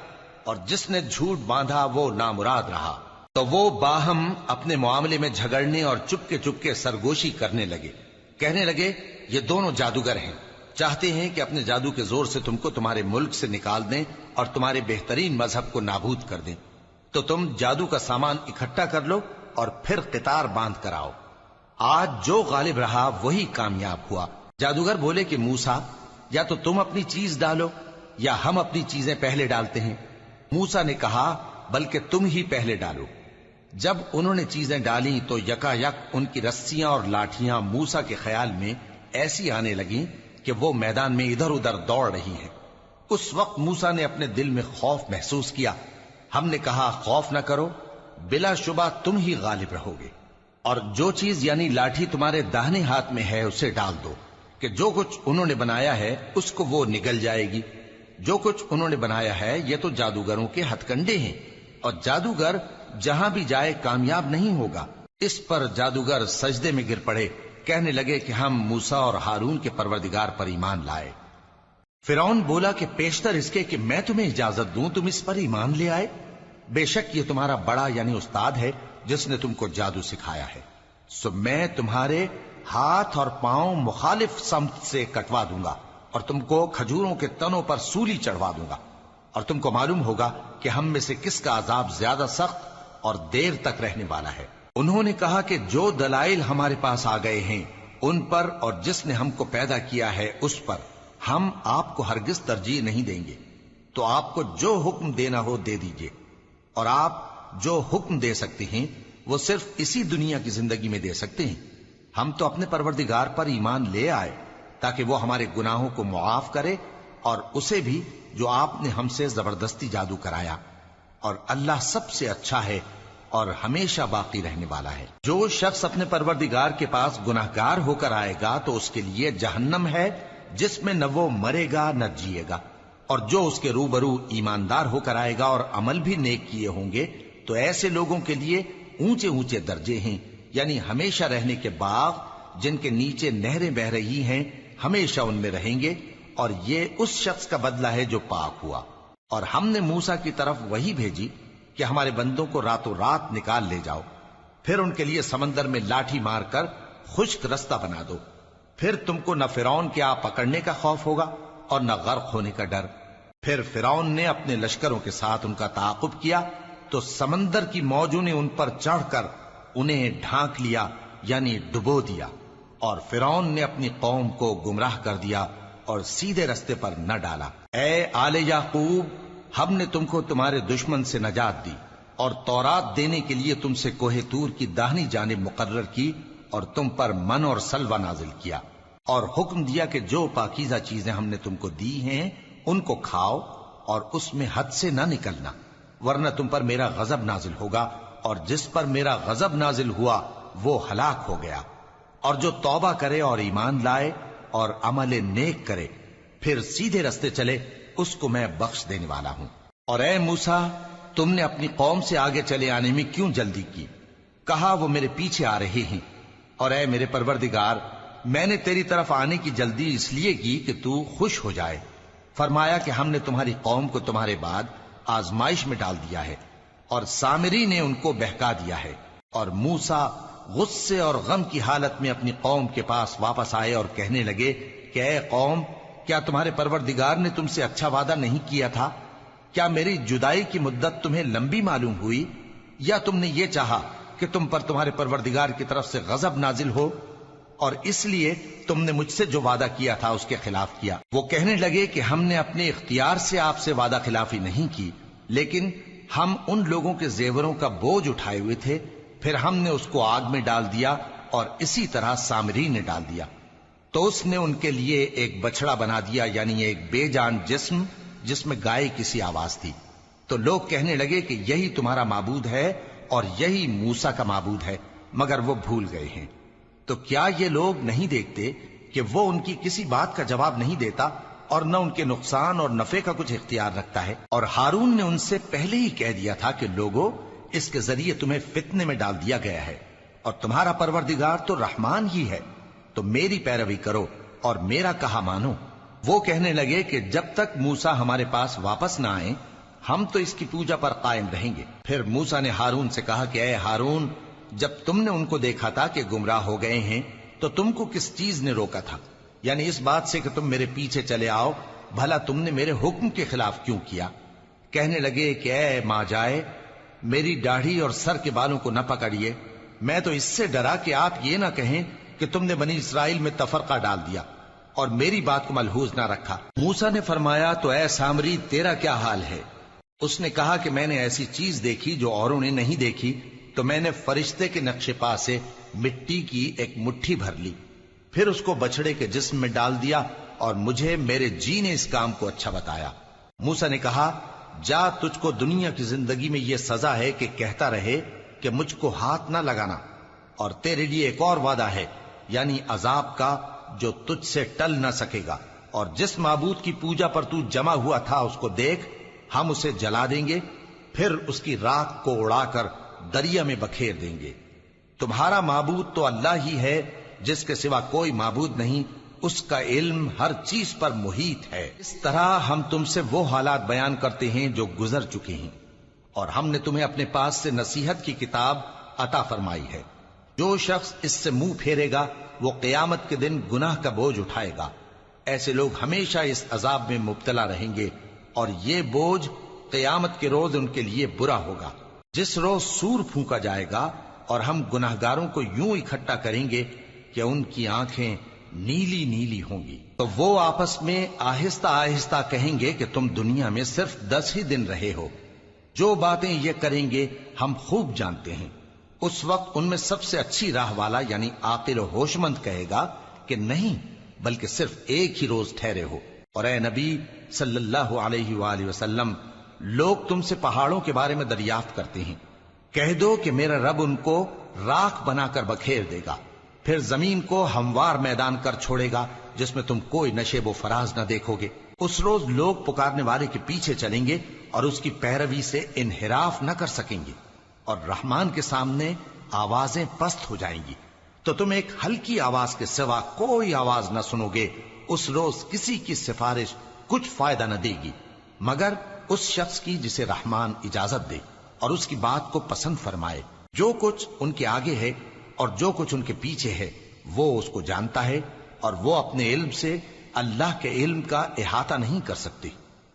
اور جس نے جھوٹ باندھا وہ نامراد رہا۔ تو وہ باہم اپنے معاملے میں جھگڑنے اور چپکے سرگوشی کرنے لگے، کہنے لگے یہ دونوں جادوگر ہیں، چاہتے ہیں کہ اپنے جادو کے زور سے تم کو تمہارے ملک سے نکال دیں اور تمہارے بہترین مذہب کو نابود کر دیں۔ تو تم جادو کا سامان اکٹھا کر لو اور پھر قطار باندھ کر آؤ، آج جو غالب رہا وہی کامیاب ہوا۔ جادوگر بولے کہ موسیٰ، یا تو تم اپنی چیز ڈالو یا ہم اپنی چیزیں پہلے ڈالتے ہیں۔ موسیٰ نے کہا بلکہ تم ہی پہلے ڈالو۔ جب انہوں نے چیزیں ڈالیں تو یکا یک ان کی رسیاں اور لاٹھیاں موسیٰ کے خیال میں ایسی آنے لگیں کہ وہ میدان میں ادھر ادھر دوڑ رہی ہیں۔ اس وقت موسیٰ نے اپنے دل میں خوف محسوس کیا۔ ہم نے کہا خوف نہ کرو، بلا شبہ تم ہی غالب رہو گے، اور جو چیز یعنی لاٹھی تمہارے داہنے ہاتھ میں ہے اسے ڈال دو کہ جو کچھ انہوں نے بنایا ہے اس کو وہ نگل جائے گی۔ جو کچھ انہوں نے بنایا ہے یہ تو جادوگروں کے ہتھ کنڈے ہیں، اور جادوگر جہاں بھی جائے کامیاب نہیں ہوگا۔ اس پر جادوگر سجدے میں گر پڑے، کہنے لگے کہ ہم موسیٰ اور ہارون کے پروردگار پر ایمان لائے۔ فرعون بولا کہ پیشتر اس کے کہ میں تمہیں اجازت دوں تم اس پر ایمان لے آئے، بے شک یہ تمہارا بڑا یعنی استاد ہے جس نے تم کو جادو سکھایا ہے، سو میں تمہارے ہاتھ اور پاؤں مخالف سمت سے کٹوا دوں گا اور تم کو کھجوروں کے تنوں پر سولی چڑھوا دوں گا، اور تم کو معلوم ہوگا کہ ہم میں سے کس کا عذاب زیادہ سخت اور دیر تک رہنے والا ہے۔ انہوں نے کہا کہ جو دلائل ہمارے پاس آ گئے ہیں ان پر اور جس نے ہم کو پیدا کیا ہے اس پر ہم آپ کو ہرگز ترجیح نہیں دیں گے، تو آپ کو جو حکم دینا ہو دے دیجئے، اور آپ جو حکم دے سکتے ہیں وہ صرف اسی دنیا کی زندگی میں دے سکتے ہیں۔ ہم تو اپنے پروردگار پر ایمان لے آئے تاکہ وہ ہمارے گناہوں کو معاف کرے، اور اسے بھی جو آپ نے ہم سے زبردستی جادو کرایا، اور اللہ سب سے اچھا ہے اور ہمیشہ باقی رہنے والا ہے۔ جو شخص اپنے پروردگار کے پاس گناہگار ہو کر آئے گا تو اس کے لیے جہنم ہے جس میں نہ وہ مرے گا نہ جیے گا، اور جو اس کے روبرو ایماندار ہو کر آئے گا اور عمل بھی نیک کیے ہوں گے تو ایسے لوگوں کے لیے اونچے اونچے درجے ہیں، یعنی ہمیشہ رہنے کے باغ جن کے نیچے نہریں بہ رہی ہیں، ہمیشہ ان میں رہیں گے، اور یہ اس شخص کا بدلہ ہے جو پاک ہوا۔ اور ہم نے موسیٰ کی طرف وہی بھیجی کہ ہمارے بندوں کو راتوں رات نکال لے جاؤ، پھر ان کے لیے سمندر میں لاٹھی مار کر خشک رستہ بنا دو، پھر تم کو نہ فرعون کے آ پکڑنے کا خوف ہوگا اور نہ غرق ہونے کا ڈر۔ پھر فرعون نے اپنے لشکروں کے ساتھ ان کا تعاقب کیا تو سمندر کی موجوں نے ان پر چڑھ کر انہیں ڈھانک لیا یعنی ڈبو دیا، اور فرعون نے اپنی قوم کو گمراہ کر دیا اور سیدھے رستے پر نہ ڈالا۔ اے آل یعقوب، ہم نے تم کو تمہارے دشمن سے نجات دی اور تورات دینے کے لیے تم سے کوہ طور کی داہنی جانب مقرر کی، اور تم پر من اور سلوہ نازل کیا، اور حکم دیا کہ جو پاکیزہ چیزیں ہم نے تم کو دی ہیں ان کو کھاؤ اور اس میں حد سے نہ نکلنا، ورنہ تم پر میرا غضب نازل ہوگا، اور جس پر میرا غضب نازل ہوا وہ ہلاک ہو گیا۔ اور جو توبہ کرے اور ایمان لائے اور عمل نیک کرے پھر سیدھے رستے چلے اس کو میں بخش دینے والا ہوں۔ اور اے موسیٰ، تم نے اپنی قوم سے آگے چلے آنے میں کیوں جلدی کی؟ کہا وہ میرے پیچھے آ رہے ہیں۔ اور اے میرے پروردگار، میں نے تیری طرف آنے کی جلدی اس لیے کی کہ تو خوش ہو جائے۔ فرمایا کہ ہم نے تمہاری قوم کو تمہارے بعد آزمائش میں ڈال دیا ہے، اور سامری نے ان کو بہکا دیا ہے۔ اور موسیٰ غصے اور غم کی حالت میں اپنی قوم کے پاس واپس آئے اور کہنے لگے کہ اے قوم، کیا تمہارے پروردگار نے تم سے اچھا وعدہ نہیں کیا تھا؟ کیا میری جدائی کی مدت تمہیں لمبی معلوم ہوئی، یا تم نے یہ چاہا کہ تم پر تمہارے پروردگار کی طرف سے غضب نازل ہو، اور اس لیے تم نے مجھ سے جو وعدہ کیا تھا اس کے خلاف کیا؟ وہ کہنے لگے کہ ہم نے اپنے اختیار سے آپ سے وعدہ خلافی نہیں کی، لیکن ہم ان لوگوں کے زیوروں کا بوجھ اٹھائے ہوئے تھے، پھر ہم نے اس کو آگ میں ڈال دیا، اور اسی طرح سامری نے ڈال دیا۔ تو اس نے ان کے لیے ایک بچڑا بنا دیا، یعنی ایک بے جان جسم جس میں گائے کسی آواز تھی۔ تو لوگ کہنے لگے کہ یہی تمہارا معبود ہے اور یہی موسیٰ کا معبود ہے، مگر وہ بھول گئے ہیں۔ تو کیا یہ لوگ نہیں دیکھتے کہ وہ ان کی کسی بات کا جواب نہیں دیتا اور نہ ان کے نقصان اور نفع کا کچھ اختیار رکھتا ہے۔ اور ہارون نے ان سے پہلے ہی کہہ دیا تھا کہ لوگوں، اس کے ذریعے تمہیں فتنے میں ڈال دیا گیا ہے، اور تمہارا پروردگار تو رحمان ہی ہے، تو میری پیروی کرو اور میرا کہا مانو۔ وہ کہنے لگے کہ جب تک موسیٰ ہمارے پاس واپس نہ آئیں ہم تو اس کی پوجا پر قائم رہیں گے۔ پھر موسیٰ نے ہارون سے کہا کہ اے ہارون، جب تم نے ان کو دیکھا تھا کہ گمراہ ہو گئے ہیں تو تم کو کس چیز نے روکا تھا؟ یعنی اس بات سے کہ تم میرے پیچھے چلے آؤ، بھلا تم نے میرے حکم کے خلاف کیوں کیا؟ کہنے لگے کہ اے ماں جائے، میری داڑھی اور سر کے بالوں کو نہ پکڑیے، میں تو اس سے ڈرا کہ آپ یہ نہ کہیں کہ تم نے بنی اسرائیل میں تفرقہ ڈال دیا اور میری بات کو ملحوظ نہ رکھا۔ موسیٰ نے فرمایا تو اے سامری تیرا کیا حال ہے؟ اس نے کہا کہ میں نے ایسی چیز دیکھی جو اوروں نے نہیں دیکھی، تو میں نے فرشتے کے نقش پا سے مٹی کی ایک مٹھی بھر لی، پھر اس کو بچڑے کے جسم میں ڈال دیا، اور مجھے میرے جی نے اس کام کو اچھا بتایا۔ موسیٰ نے کہا جا، تجھ کو دنیا کی زندگی میں یہ سزا ہے کہ کہتا رہے کہ مجھ کو ہاتھ نہ لگانا، اور تیرے لیے ایک اور وعدہ ہے، یعنی عذاب کا جو تجھ سے ٹل نہ سکے گا، اور جس معبود کی پوجا پر تو جمع ہوا تھا اس کو دیکھ، ہم اسے جلا دیں گے، پھر اس کی راکھ کو اڑا کر دریا میں بکھیر دیں گے۔ تمہارا معبود تو اللہ ہی ہے، جس کے سوا کوئی معبود نہیں، اس کا علم ہر چیز پر محیط ہے۔ اس طرح ہم تم سے وہ حالات بیان کرتے ہیں جو گزر چکے ہیں، اور ہم نے تمہیں اپنے پاس سے نصیحت کی کتاب عطا فرمائی ہے۔ جو شخص اس سے منہ پھیرے گا وہ قیامت کے دن گناہ کا بوجھ اٹھائے گا۔ ایسے لوگ ہمیشہ اس عذاب میں مبتلا رہیں گے، اور یہ بوجھ قیامت کے روز ان کے لیے برا ہوگا، جس روز سور پھونکا جائے گا، اور ہم گناہگاروں کو یوں اکٹھا کریں گے کہ ان کی آنکھیں نیلی نیلی ہوں گی۔ تو وہ آپس میں آہستہ آہستہ کہیں گے کہ تم دنیا میں صرف 10 ہی دن رہے ہو، جو باتیں یہ کریں گے ہم خوب جانتے ہیں۔ اس وقت ان میں سب سے اچھی راہ والا یعنی عاقل و ہوش مند کہے گا کہ نہیں، بلکہ صرف ایک ہی روز ٹھہرے ہو۔ اور اے نبی صلی اللہ علیہ وآلہ وسلم، لوگ تم سے پہاڑوں کے بارے میں دریافت کرتے ہیں، کہہ دو کہ میرا رب ان کو راکھ بنا کر بکھیر دے گا، پھر زمین کو ہموار میدان کر چھوڑے گا جس میں تم کوئی نشیب و فراز نہ دیکھو گے۔ اس روز لوگ پکارنے والے کے پیچھے چلیں گے اور اس کی پیروی سے انحراف نہ کر سکیں گے، اور رحمان کے سامنے آوازیں پست ہو جائیں گی، تو تم ایک ہلکی آواز کے سوا کوئی آواز نہ سنو گے۔ اس روز کسی کی سفارش کچھ فائدہ نہ دے گی مگر اس شخص کی جسے رحمان اجازت دے اور اس کی بات کو پسند فرمائے۔ جو کچھ ان کے آگے ہے اور جو کچھ ان کے پیچھے ہے وہ اس کو جانتا ہے، اور وہ اپنے علم سے اللہ کے علم کا احاطہ نہیں کر سکتی۔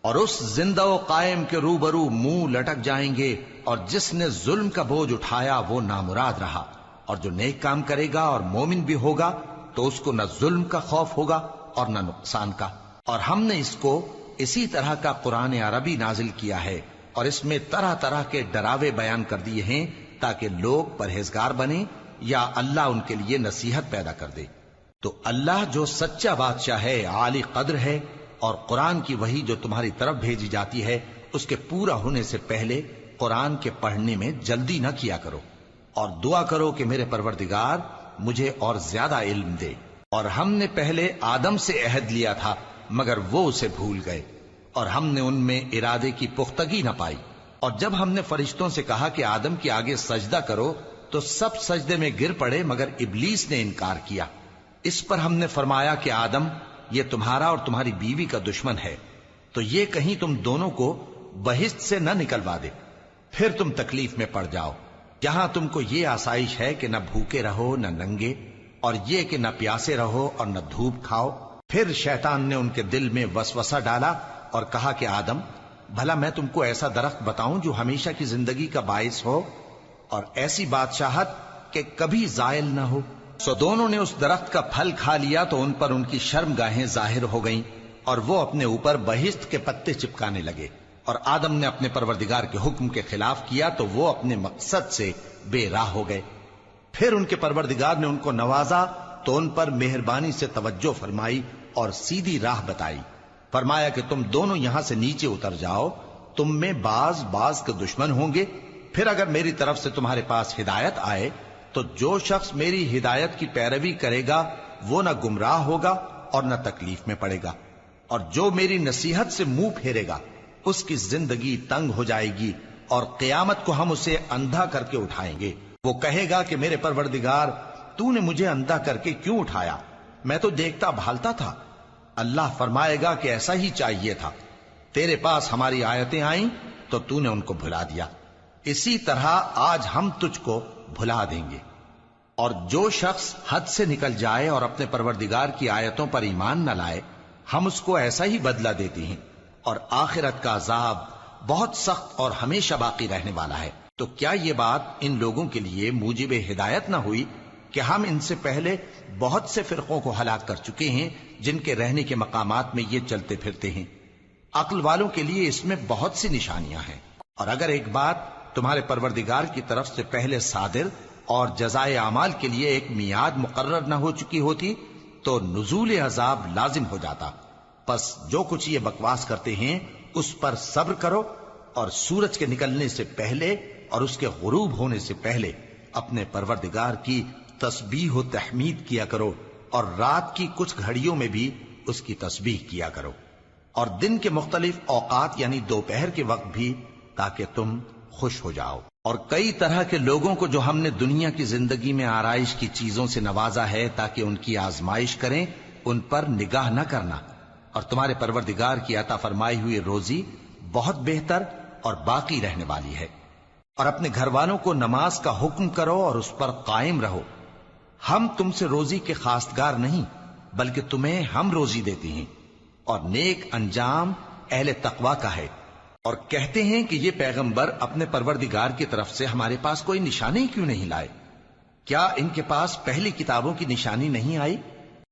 اور اس زندہ و قائم کے روبرو منہ لٹک جائیں گے، اور جس نے ظلم کا بوجھ اٹھایا وہ نامراد رہا، اور جو نیک کام کرے گا اور مومن بھی ہوگا تو اس کو نہ ظلم کا خوف ہوگا اور نہ نقصان کا۔ اور ہم نے اس کو اسی طرح کا قرآن عربی نازل کیا ہے، اور اس میں طرح طرح کے ڈراوے بیان کر دیے ہیں تاکہ لوگ پرہیزگار بنیں یا اللہ ان کے لیے نصیحت پیدا کر دے۔ تو اللہ جو سچا بادشاہ ہے، عالی قدر ہے، اور قرآن کی وحی جو تمہاری طرف بھیجی جاتی ہے اس کے پورا ہونے سے پہلے قرآن کے پڑھنے میں جلدی نہ کیا کرو، اور دعا کرو کہ میرے پروردگار مجھے اور زیادہ علم دے۔ اور ہم نے پہلے آدم سے عہد لیا تھا مگر وہ اسے بھول گئے، اور ہم نے ان میں ارادے کی پختگی نہ پائی۔ اور جب ہم نے فرشتوں سے کہا کہ آدم کے آگے سجدہ کرو تو سب سجدے میں گر پڑے مگر ابلیس نے انکار کیا۔ اس پر ہم نے فرمایا کہ آدم، یہ تمہارا اور تمہاری بیوی کا دشمن ہے، تو یہ کہیں تم دونوں کو بہشت سے نہ نکلوا دے، پھر تم تکلیف میں پڑ جاؤ۔ یہاں تم کو یہ آسائش ہے کہ نہ بھوکے رہو نہ ننگے، اور یہ کہ نہ پیاسے رہو اور نہ دھوپ کھاؤ۔ پھر شیطان نے ان کے دل میں وسوسہ ڈالا اور کہا کہ آدم، بھلا میں تم کو ایسا درخت بتاؤں جو ہمیشہ کی زندگی کا باعث ہو اور ایسی بادشاہت کہ کبھی زائل نہ ہو؟ سو دونوں نے اس درخت کا پھل کھا لیا تو ان پر ان کی شرم گاہیں ظاہر ہو گئیں، اور وہ اپنے اوپر بہشت کے پتے چپکانے لگے۔ اور آدم نے اپنے پروردگار کے حکم کے خلاف کیا تو وہ اپنے مقصد سے بے راہ ہو گئے۔ پھر ان کے پروردگار نے ان کو نوازا تو ان پر مہربانی سے توجہ فرمائی اور سیدھی راہ بتائی۔ فرمایا کہ تم دونوں یہاں سے نیچے اتر جاؤ، تم میں بعض کے دشمن ہوں گے، پھر اگر میری طرف سے تمہارے پاس ہدایت آئے تو جو شخص میری ہدایت کی پیروی کرے گا وہ نہ گمراہ ہوگا اور نہ تکلیف میں پڑے گا۔ اور جو میری نصیحت سے منہ پھیرے گا اس کی زندگی تنگ ہو جائے گی، اور قیامت کو ہم اسے اندھا کر کے اٹھائیں گے۔ وہ کہے گا کہ میرے پروردگار، تو نے مجھے اندھا کر کے کیوں اٹھایا؟ میں تو دیکھتا بھالتا تھا۔ اللہ فرمائے گا کہ ایسا ہی چاہیے تھا، تیرے پاس ہماری آیتیں آئیں تو تو نے ان کو بھلا دیا، اسی طرح آج ہم تجھ کو بھلا دیں گے۔ اور جو شخص حد سے نکل جائے اور اپنے پروردگار کی آیتوں پر ایمان نہ لائے، ہم اس کو ایسا ہی بدلہ دیتے ہیں، اور آخرت کا عذاب بہت سخت اور ہمیشہ باقی رہنے والا ہے۔ تو کیا یہ بات ان لوگوں کے لیے موجب ہدایت نہ ہوئی کہ ہم ان سے پہلے بہت سے فرقوں کو ہلاک کر چکے ہیں جن کے رہنے کے مقامات میں یہ چلتے پھرتے ہیں؟ عقل والوں کے لیے اس میں بہت سی نشانیاں ہیں۔ اور اگر ایک بات تمہارے پروردگار کی طرف سے پہلے صادر اور جزائے اعمال کے لیے ایک میعاد مقرر نہ ہو چکی ہوتی تو نزول عذاب لازم ہو جاتا۔ پس جو کچھ یہ بکواس کرتے ہیں اس پر صبر کرو، اور سورج کے نکلنے سے پہلے اور اس کے غروب ہونے سے پہلے اپنے پروردگار کی تسبیح و تحمید کیا کرو، اور رات کی کچھ گھڑیوں میں بھی اس کی تسبیح کیا کرو، اور دن کے مختلف اوقات یعنی دوپہر کے وقت بھی، تاکہ تم خوش ہو جاؤ۔ اور کئی طرح کے لوگوں کو جو ہم نے دنیا کی زندگی میں آرائش کی چیزوں سے نوازا ہے تاکہ ان کی آزمائش کریں، ان پر نگاہ نہ کرنا، اور تمہارے پروردگار کی عطا فرمائی ہوئی روزی بہت بہتر اور باقی رہنے والی ہے۔ اور اپنے گھر والوں کو نماز کا حکم کرو اور اس پر قائم رہو۔ ہم تم سے روزی کے خواستگار نہیں، بلکہ تمہیں ہم روزی دیتے ہیں، اور نیک انجام اہل تقوی کا ہے۔ اور کہتے ہیں کہ یہ پیغمبر اپنے پروردگار کی طرف سے ہمارے پاس کوئی نشانی کیوں نہیں لائے؟ کیا ان کے پاس پہلی کتابوں کی نشانی نہیں آئی؟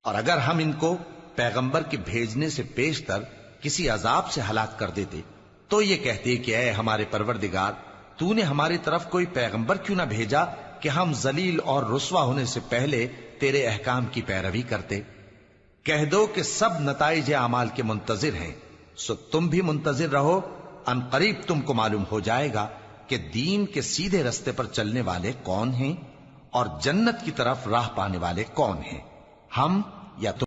اور اگر ہم ان کو پیغمبر کے بھیجنے سے پیشتر کسی عذاب سے ہلاک کر دیتے تو یہ کہتے کہ اے ہمارے پروردگار، تو نے ہماری طرف کوئی پیغمبر کیوں نہ بھیجا کہ ہم ذلیل اور رسوا ہونے سے پہلے تیرے احکام کی پیروی کرتے۔ کہہ دو کہ سب نتائج اعمال کے منتظر ہیں، سو تم بھی منتظر رہو، ان قریب تم کو معلوم ہو جائے گا کہ دین کے سیدھے رستے پر چلنے والے کون ہیں اور جنت کی طرف راہ پانے والے کون ہیں، ہم یا تم۔